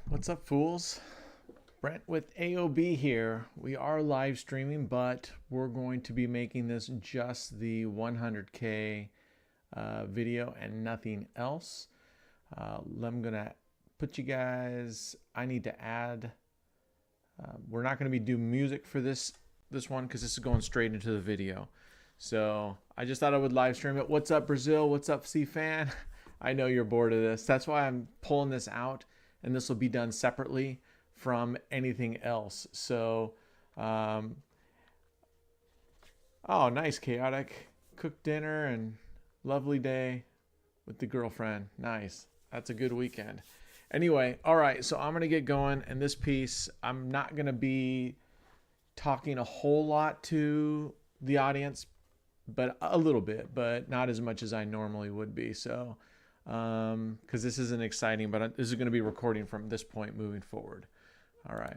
What's up, fools? Brent with AOB here. We are live streaming, but we're going to be making this just the 100K video and nothing else. I'm going to put you guys, I need to add, we're not going to be doing music for this one because this is going straight into the video. So I just thought I would live stream it. What's up, Brazil? What's up, C-Fan? I know you're bored of this. That's why I'm pulling this out, and this will be done separately from anything else. So, oh, nice, chaotic. Cooked dinner and lovely day with the girlfriend. Nice. That's a good weekend. Anyway, all right, so I'm going to get going. And this piece, I'm not going to be talking a whole lot to the audience, but a little bit, but not as much as I normally would be. So, because this isn't exciting, but this is going to be recording from this point moving forward. All right.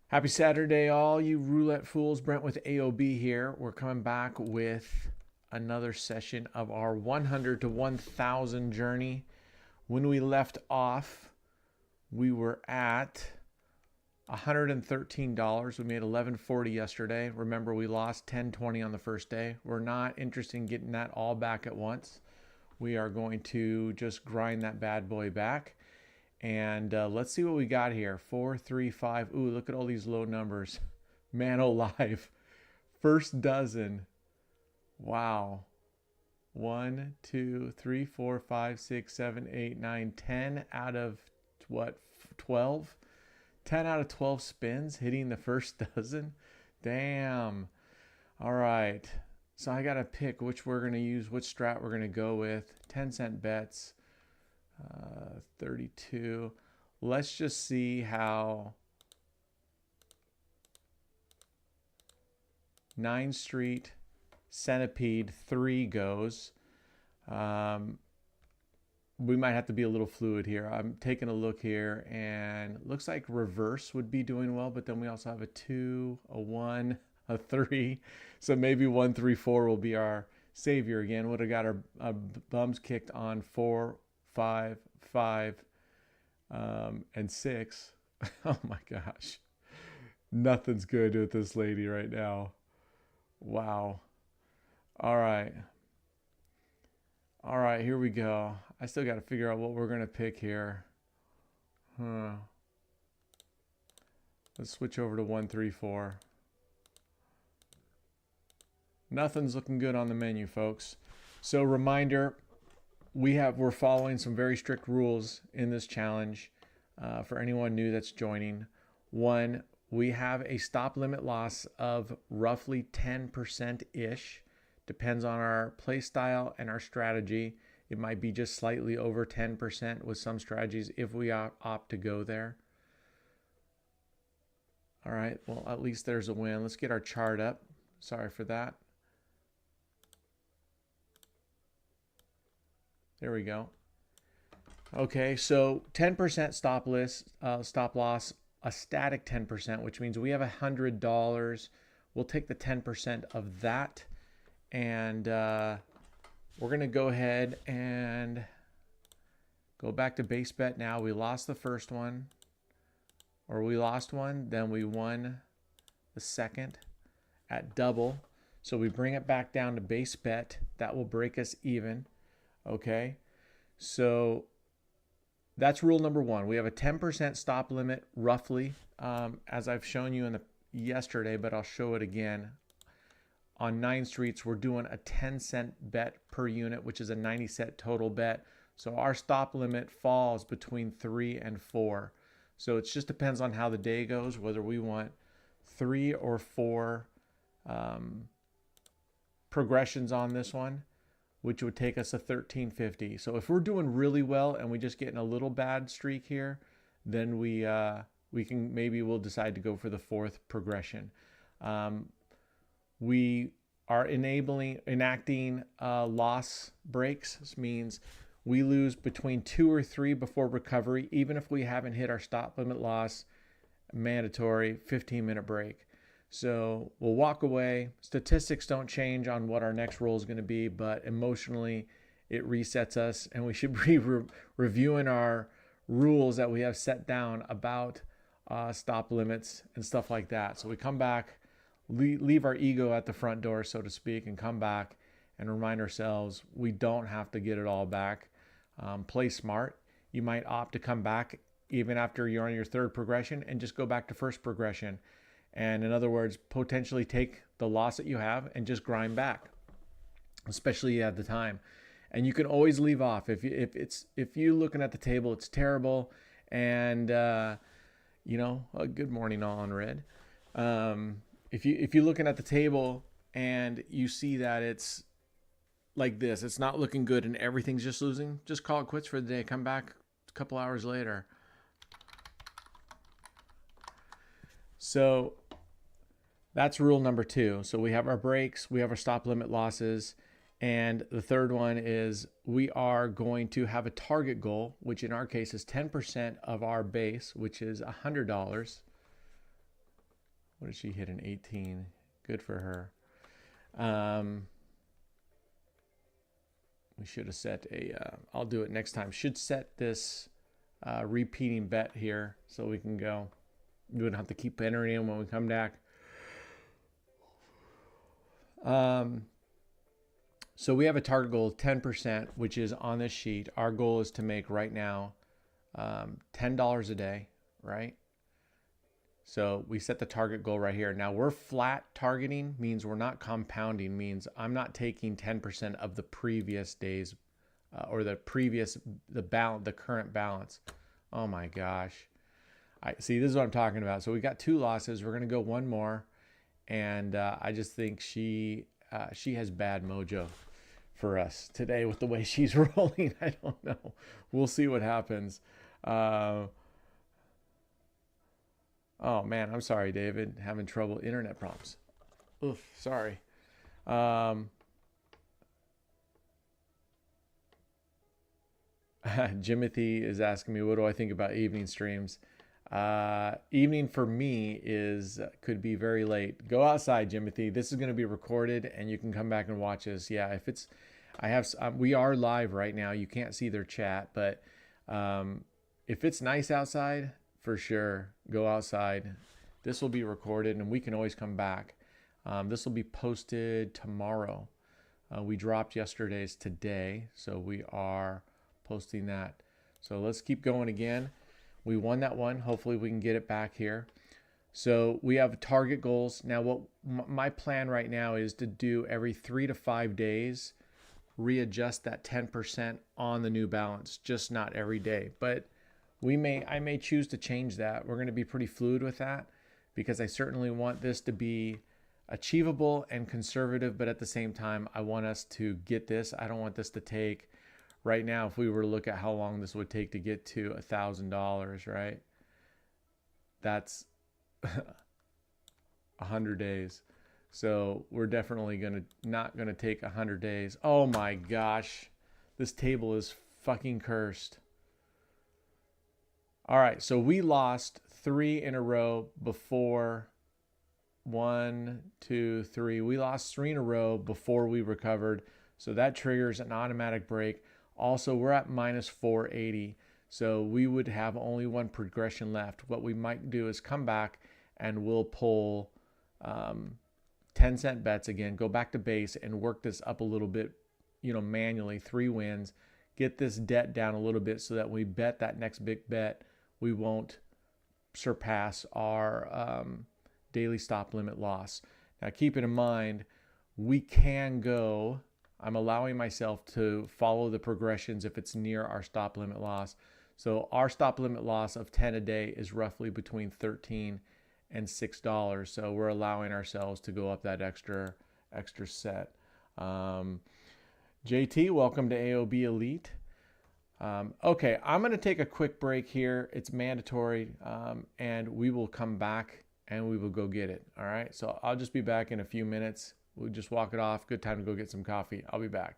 Happy Saturday, all you roulette fools. Brent with AOB here. We're coming back with another session of our 100 to 1,000 journey. When we left off, we were at $113. We made $11.40 yesterday. Remember, we lost $10.20 on the first day. We're not interested in getting that all back at once. We are going to just grind that bad boy back. And let's see what we got here. 4, 3, 5. Ooh, look at all these low numbers. Man alive. First dozen. Wow. 1, 2, 3, 4, 5, 6, 7, 8, 9, 10 out of what? 12? 10 out of 12 spins hitting the first dozen. Damn. All right. So I got to pick which we're going to use, which strat we're going to go with. 10-cent bets. 32. Let's just see how 9th Street Centipede 3 goes. We might have to be a little fluid here. I'm taking a look here, and it looks like reverse would be doing well, but then we also have a 2, a 1, a 3. So maybe 1, 3, 4 will be our savior again. Would have got our bums kicked on 4, 5, 5, and 6. Oh my gosh. Nothing's good with this lady right now. Wow. All right. All right, here we go. I still got to figure out what we're going to pick here. Let's switch over to 1, 3, 4. Nothing's looking good on the menu, folks. So reminder, we're following some very strict rules in this challenge for anyone new that's joining. 1, we have a stop limit loss of roughly 10%-ish. Depends on our play style and our strategy. It might be just slightly over 10% with some strategies if we opt to go there. All right, well, at least there's a win. Let's get our chart up. Sorry for that. There we go. Okay, so 10% stop loss, a static 10%, which means we have $100. We'll take the 10% of that, and we're going to go ahead and go back to base bet now. We lost the first one, or we lost one, then we won the second at double. So we bring it back down to base bet. That will break us even. Okay, so that's rule number 1. We have a 10% stop limit, roughly, as I've shown you yesterday, but I'll show it again. On 9 streets, we're doing a 10-cent bet per unit, which is a 90-cent total bet. So our stop limit falls between 3 and 4. So it just depends on how the day goes, whether we want 3 or 4 progressions on this one, which would take us to $13.50. So if we're doing really well and we just get in a little bad streak here, then we'll decide to go for the 4th progression. We are enacting loss breaks. This means we lose between 2 or 3 before recovery, even if we haven't hit our stop limit loss. Mandatory 15-minute break. So we'll walk away. Statistics don't change on what our next roll is going to be, but emotionally, it resets us, and we should be reviewing our rules that we have set down about stop limits and stuff like that. So we come back, leave our ego at the front door, so to speak, and come back and remind ourselves we don't have to get it all back. Play smart. You might opt to come back even after you're on your third progression and just go back to first progression. And in other words, potentially take the loss that you have and just grind back, especially at the time. And you can always leave off if you looking at the table, it's terrible, and good morning all on red. If you're looking at the table and you see that it's like this, it's not looking good and everything's just losing, just call it quits for the day. Come back a couple hours later. So that's rule number 2. So we have our breaks, we have our stop limit losses, and the third one is we are going to have a target goal, which in our case is 10% of our base, which is $100. What did she hit? An 18. Good for her. We should have set I'll do it next time. Should set this repeating bet here so we can go. We wouldn't have to keep entering in when we come back. So we have a target goal of 10%, which is on this sheet. Our goal is to make right now $10 a day, right? So we set the target goal right here. Now we're flat targeting, means we're not compounding, means I'm not taking 10% of the previous days or the current balance. Oh my gosh. I see, this is what I'm talking about. So we got 2 losses. We're going to go one more. And I just think she has bad mojo for us today with the way she's rolling. I don't know. We'll see what happens. Oh man, I'm sorry, David. Having trouble, internet problems. Oof, sorry. Jimothy is asking me, what do I think about evening streams? Evening for me could be very late. Go outside, Jimothy. This is going to be recorded and you can come back and watch us. Yeah, we are live right now. You can't see their chat, but if it's nice outside, for sure, go outside. This will be recorded and we can always come back. This will be posted tomorrow. We dropped yesterday's today, so we are posting that. So let's keep going again. We won that one. Hopefully we can get it back here. So we have target goals. Now what my plan right now is to do every 3 to 5 days, readjust that 10% on the new balance, just not every day. But I may choose to change that. We're going to be pretty fluid with that because I certainly want this to be achievable and conservative, but at the same time, I want us to get this. I don't want this to take, right now, if we were to look at how long this would take to get to $1,000, right? That's 100 days. So we're definitely not gonna take 100 days. Oh my gosh, this table is fucking cursed. All right, so we lost 3 in a row before. 1, 2, 3. We lost 3 in a row before we recovered. So that triggers an automatic break. Also, we're at minus 480. So we would have only 1 progression left. What we might do is come back and we'll pull 10-cent bets again, go back to base and work this up a little bit, manually, 3 wins, get this debt down a little bit so that we bet that next big bet, we won't surpass our daily stop limit loss. Now keep it in mind, we can go, I'm allowing myself to follow the progressions if it's near our stop limit loss. So our stop limit loss of 10 a day is roughly between $13 and $6. So we're allowing ourselves to go up that extra set. JT, welcome to AOB Elite. Okay, I'm going to take a quick break here. It's mandatory, and we will come back and we will go get it. All right, so I'll just be back in a few minutes. We'll just walk it off. Good time to go get some coffee. I'll be back.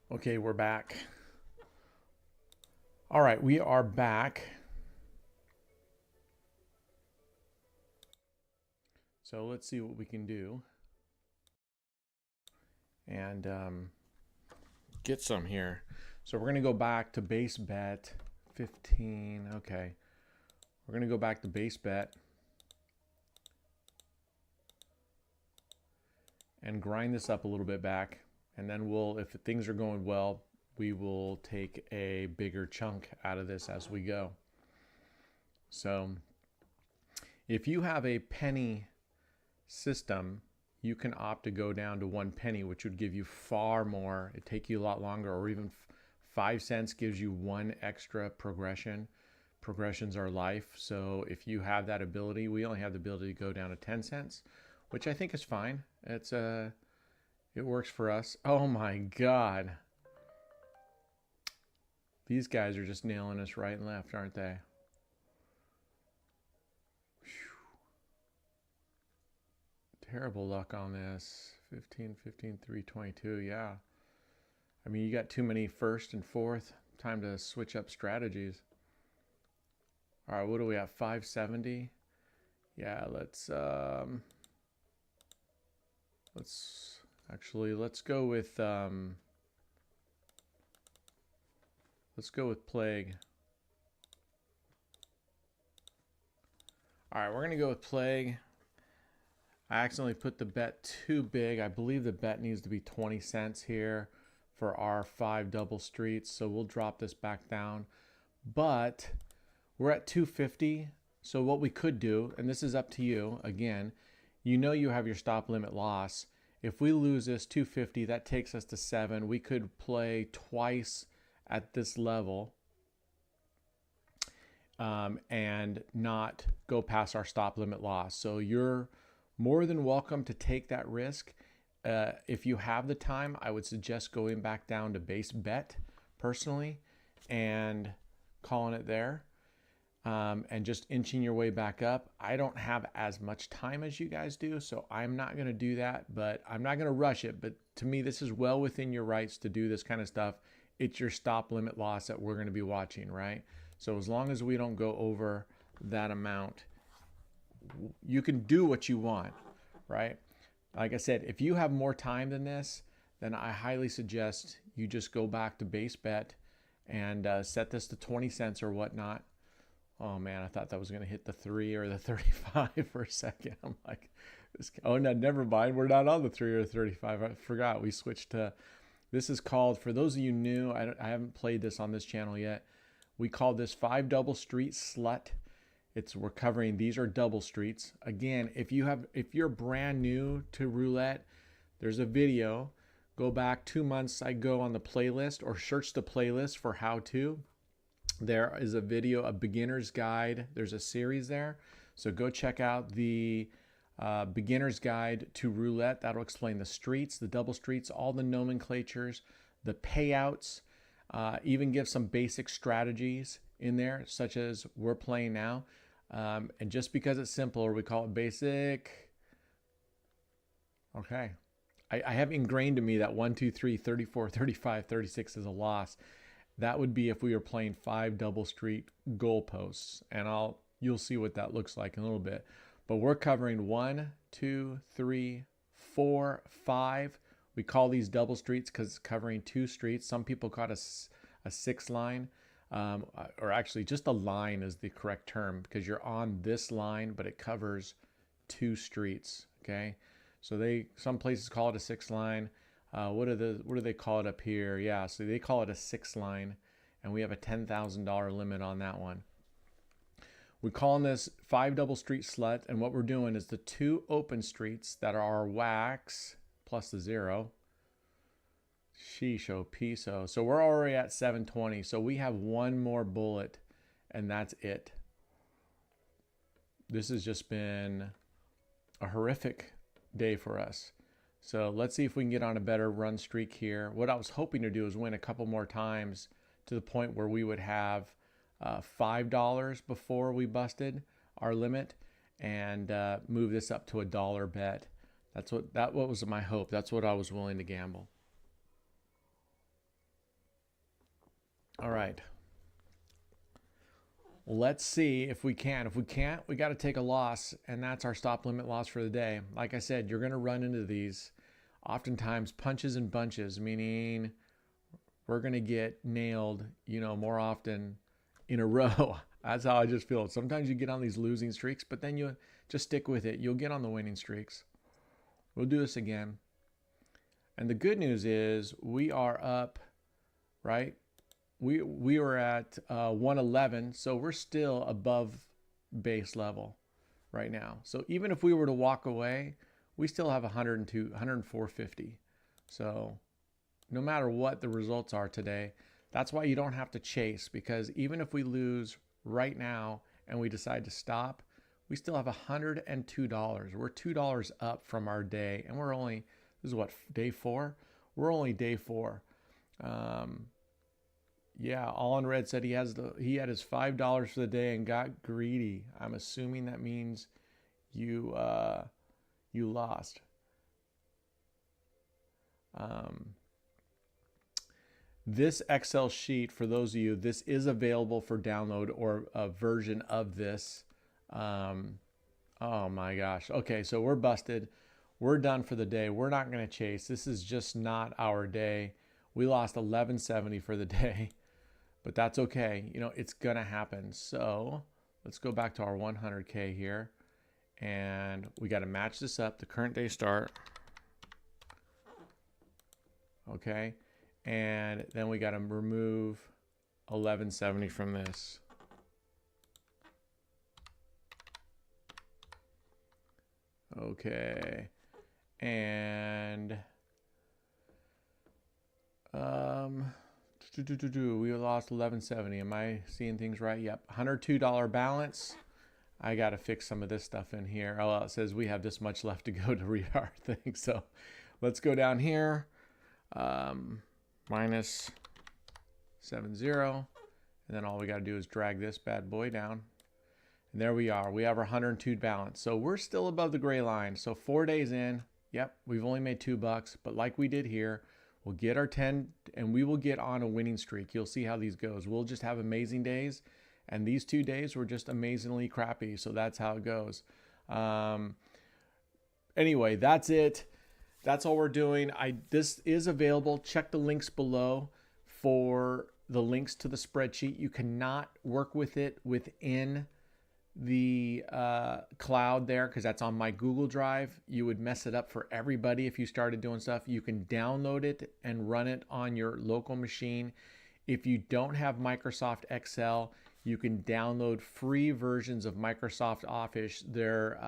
Okay, we're back. All right, we are back. So let's see what we can do and get some here. So we're going to go back to base bet 15. Okay, we're going to go back to base bet and grind this up a little bit back, and then we'll, if things are going well, we will take a bigger chunk out of this as we go. So if you have a penny system, you can opt to go down to 1 penny, which would give you far more. It'd take you a lot longer, or even 5 cents gives you 1 extra progression. Progressions are life. So if you have that ability, we only have the ability to go down to 10 cents, which I think is fine. It's it works for us. Oh my God. These guys are just nailing us right and left, aren't they? Terrible luck on this. 15, 15, 322. Yeah. I mean, you got too many first and fourth. Time to switch up strategies. All right, what do we have? 570. Yeah, let's go with plague. All right, we're gonna go with plague. I accidentally put the bet too big. I believe the bet needs to be 20 cents here for our 5 double streets. So we'll drop this back down. But we're at 250. So what we could do, and this is up to you, again, you know you have your stop limit loss. If we lose this 250, that takes us to 7. We could play twice at this level and not go past our stop limit loss. So you're more than welcome to take that risk. If you have the time, I would suggest going back down to base bet personally and calling it there, and just inching your way back up. I don't have as much time as you guys do, so I'm not going to do that, but I'm not going to rush it. But to me, this is well within your rights to do this kind of stuff. It's your stop limit loss that we're going to be watching, right? So as long as we don't go over that amount, you can do what you want, right? Like I said, if you have more time than this, then I highly suggest you just go back to base bet and set this to 20 cents or whatnot. Oh man, I thought that was going to hit the 3 or the 35 for a second. I'm like, oh no, never mind. We're not on the 3 or 35. I forgot. We switched to, this is called, for those of you new, I haven't played this on this channel yet. We call this 5 double street slut. We're covering, these are double streets. Again, if you're brand new to roulette, there's a video. Go back 2 months ago on the playlist, or search the playlist for how to. There is a video, a beginner's guide. There's a series there. So go check out the beginner's guide to roulette. That'll explain the streets, the double streets, all the nomenclatures, the payouts, even give some basic strategies in there, such as we're playing now. And just because it's simple, we call it basic. Okay. I have ingrained in me that 1, 2, 3, 34, 35, 36 is a loss. That would be if we were playing 5 double street goalposts. And you'll see what that looks like in a little bit. But we're covering 1, 2, 3, 4, 5. We call these double streets because it's covering 2 streets. Some people call it a 6 line. Or actually just a line is the correct term, because you're on this line, but it covers 2 streets. Okay. So some places call it a 6 line. What do they call it up here? Yeah. So they call it a 6 line, and we have a $10,000 limit on that one. We're calling this 5 double street slut. And what we're doing is the 2 open streets that are our wax plus the 0. Sheesh, piso. So we're already at 720. So we have 1 more bullet, and that's it. This has just been a horrific day for us. So let's see if we can get on a better run streak here. What I was hoping to do is win a couple more times to the point where we would have $5 before we busted our limit, and move this up to $1 bet. That was my hope. That's what I was willing to gamble. All right. Let's see if we can. If we can't, we got to take a loss, and that's our stop limit loss for the day. Like I said, you're going to run into these oftentimes punches and bunches, meaning we're going to get nailed, more often in a row. That's how I just feel. Sometimes you get on these losing streaks, but then you just stick with it. You'll get on the winning streaks. We'll do this again. And the good news is we are up, right? We were at 111, so we're still above base level right now. So even if we were to walk away, we still have 102, 104.50. So no matter what the results are today, that's why you don't have to chase, because even if we lose right now and we decide to stop, we still have $102. We're $2 up from our day, and we're only, this is what, day 4? We're only day 4. Yeah, All in Red said he had his $5 for the day and got greedy. I'm assuming that means you lost. This Excel sheet, for those of you, this is available for download, or a version of this. Oh my gosh. Okay, so we're busted. We're done for the day. We're not going to chase. This is just not our day. We lost 1170 for the day, but that's okay. It's going to happen. So let's go back to our 100K here, and we got to match this up, the current day start. Okay. And then we got to remove 1170 from this. Okay. And we lost 1170. Am I seeing things right? Yep. $102 balance. I got to fix some of this stuff in here. Oh, well, it says we have this much left to go to read our thing. So let's go down here. Minus 70. And then all we got to do is drag this bad boy down. And there we are. We have our 102 balance. So we're still above the gray line. So 4 days in, yep, we've only made $2. But like we did here, we'll get our 10 and we will get on a winning streak. You'll see how these goes. We'll just have amazing days. And these 2 days were just amazingly crappy. So that's how it goes. Anyway, that's it. That's all we're doing. This is available. Check the links below for the links to the spreadsheet. You cannot work with it within the cloud there, because that's on my Google Drive. You would mess it up for everybody if you started doing stuff. You can download it and run it on your local machine. If you don't have Microsoft Excel, you can download free versions of Microsoft Office. They're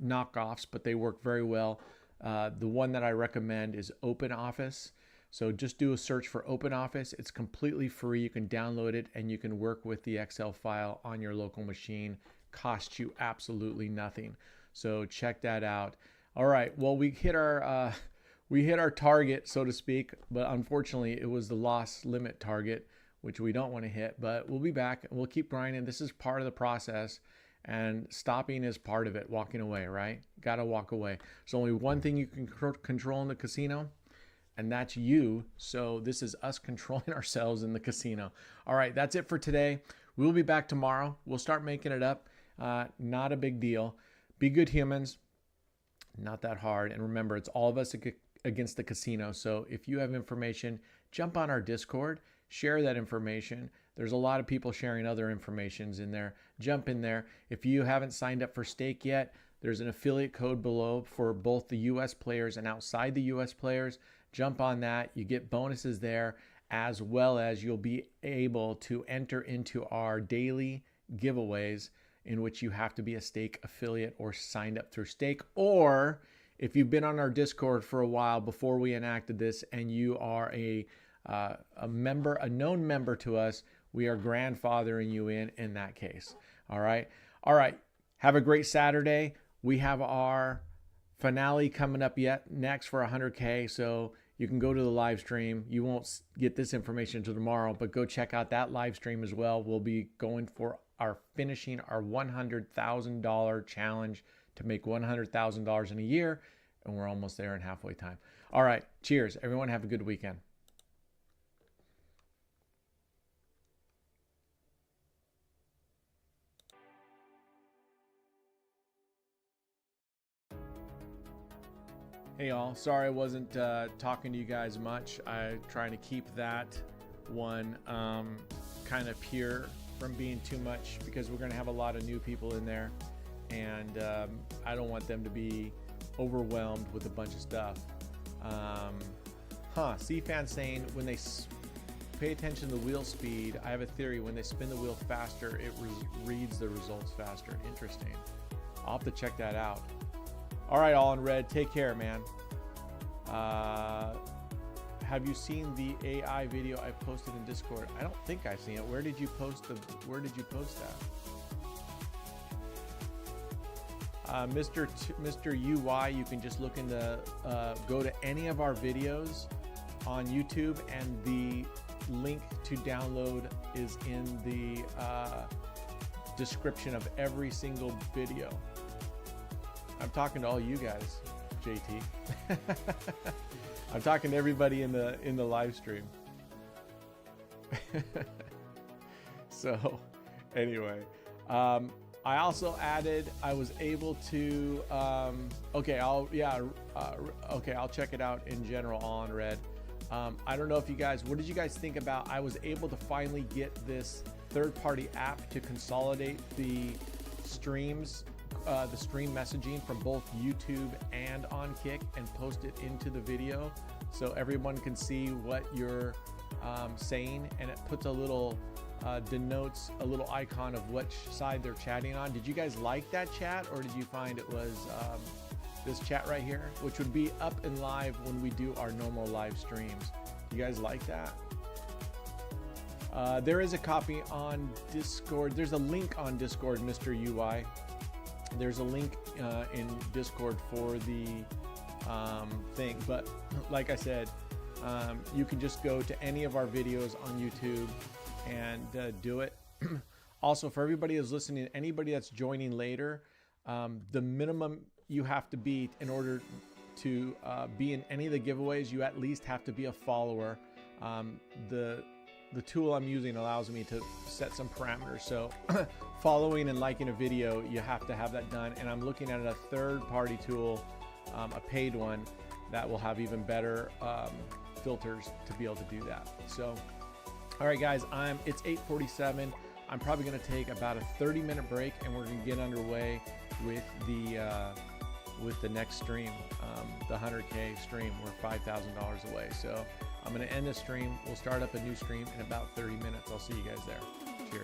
knockoffs, but they work very well. The one that I recommend is OpenOffice. So just do a search for OpenOffice. It's completely free. You can download it and you can work with the Excel file on your local machine. Costs you absolutely nothing. So check that out. All right. Well, we hit our target, so to speak, but unfortunately it was the loss limit target, which we don't want to hit, but we'll be back and we'll keep grinding. This is part of the process. And stopping is part of it, walking away, right? Got to walk away. There's only one thing you can control in the casino, and that's you. So this is us controlling ourselves in the casino. All right, that's it for today. We'll be back tomorrow. We'll start making it up. Not a big deal. Be good humans. Not that hard. And remember, it's all of us against the casino. So if you have information, jump on our Discord, share that information. There's a lot of people sharing other informations in there. Jump in there. If you haven't signed up for Stake yet, there's an affiliate code below for both the US players and outside the US players. Jump on that. You get bonuses there, as well as you'll be able to enter into our daily giveaways, in which you have to be a Stake affiliate or signed up through Stake. Or if you've been on our Discord for a while before we enacted this and you are a member, a known member to us, we are grandfathering you in that case. All right. Have a great Saturday. We have our finale coming up next for 100K. So you can go to the live stream. You won't get this information until tomorrow, but go check out that live stream as well. We'll be going for finishing our $100,000 challenge to make $100,000 in a year. And we're almost there in halfway time. All right. Cheers. Everyone have a good weekend. Hey all, sorry I wasn't talking to you guys much. I'm trying to keep that one kind of pure from being too much, because we're going to have a lot of new people in there, and I don't want them to be overwhelmed with a bunch of stuff. C-Fan saying when they pay attention to the wheel speed, I have a theory, when they spin the wheel faster, it reads the results faster. Interesting. I'll have to check that out. All right, all in red, take care, man. Have you seen the AI video I posted in Discord? I don't think I've seen it. Where did you post that? Mr. UI, you can just look in the go to any of our videos on YouTube, and the link to download is in the description of every single video. I'm talking to all you guys, JT. I'm talking to everybody in the live stream. So anyway, I also added, I was able to okay, I'll check it out in general, all in red. I don't know if you guys, what did you guys think about, I was able to finally get this third-party app to consolidate the streams, the stream messaging from both YouTube and on Kick, and post it into the video so everyone can see what you're saying, and it puts a little denotes a little icon of which side they're chatting on. Did you guys like that chat, or did you find it was this chat right here, which would be up and live when we do our normal live streams? You guys like that? There is a copy on Discord. There's a link on Discord, Mr. UI. There's a link in Discord for the thing, but like I said, you can just go to any of our videos on YouTube and do it. Also, for everybody that's listening, anybody that's joining later, the minimum you have to be in order to be in any of the giveaways, you at least have to be a follower. The tool I'm using allows me to set some parameters. So following and liking a video, you have to have that done. And I'm looking at a third-party tool, a paid one, that will have even better filters to be able to do that. So, all right, guys, it's 8:47. I'm probably going to take about a 30-minute break, and we're going to get underway with the next stream, the 100K stream. We're $5,000 away. So I'm going to end the stream. We'll start up a new stream in about 30 minutes. I'll see you guys there.